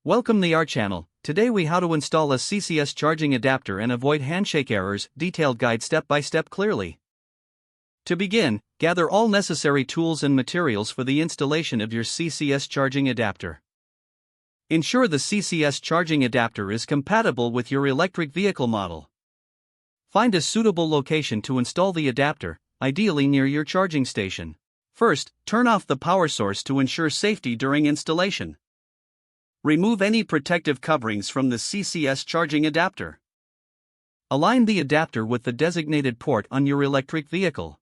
Welcome to our channel. Today we how to install a CCS charging adapter and avoid handshake errors, detailed guide step by step clearly. To begin, gather all necessary tools and materials for the installation of your CCS charging adapter. Ensure the CCS charging adapter is compatible with your electric vehicle model. Find a suitable location to install the adapter, ideally near your charging station. First, turn off the power source to ensure safety during installation. Remove any protective coverings from the CCS charging adapter. Align the adapter with the designated port on your electric vehicle.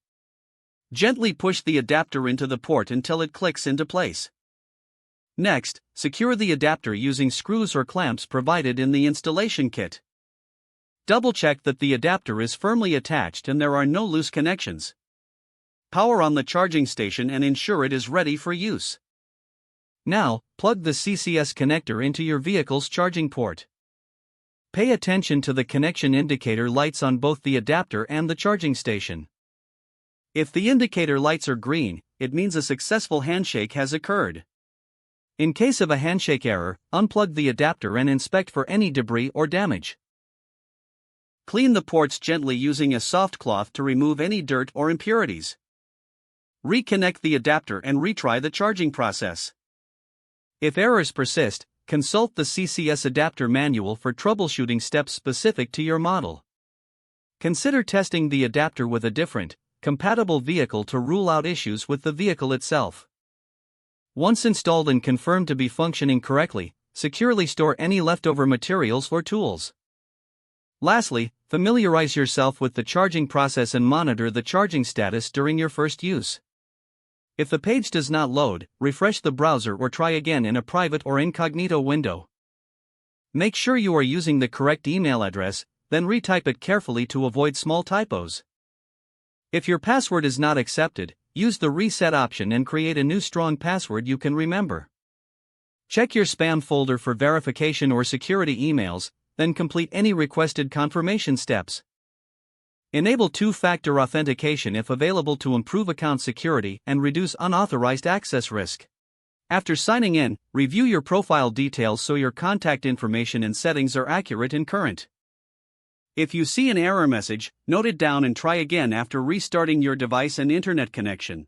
Gently push the adapter into the port until it clicks into place. Next, secure the adapter using screws or clamps provided in the installation kit. Double-check that the adapter is firmly attached and there are no loose connections. Power on the charging station and ensure it is ready for use. Now, plug the CCS connector into your vehicle's charging port. Pay attention to the connection indicator lights on both the adapter and the charging station. If the indicator lights are green, it means a successful handshake has occurred. In case of a handshake error, unplug the adapter and inspect for any debris or damage. Clean the ports gently using a soft cloth to remove any dirt or impurities. Reconnect the adapter and retry the charging process. If errors persist, consult the CCS adapter manual for troubleshooting steps specific to your model. Consider testing the adapter with a different, compatible vehicle to rule out issues with the vehicle itself. Once installed and confirmed to be functioning correctly, securely store any leftover materials or tools. Lastly, familiarize yourself with the charging process and monitor the charging status during your first use. If the page does not load, refresh the browser or try again in a private or incognito window. Make sure you are using the correct email address, then retype it carefully to avoid small typos. If your password is not accepted, use the reset option and create a new strong password you can remember. Check your spam folder for verification or security emails, then complete any requested confirmation steps. Enable two-factor authentication if available to improve account security and reduce unauthorized access risk. After signing in, review your profile details so your contact information and settings are accurate and current. If you see an error message, note it down and try again after restarting your device and internet connection.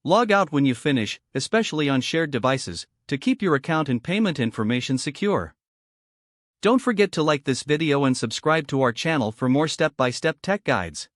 Log out when you finish, especially on shared devices, to keep your account and payment information secure. Don't forget to like this video and subscribe to our channel for more step-by-step tech guides.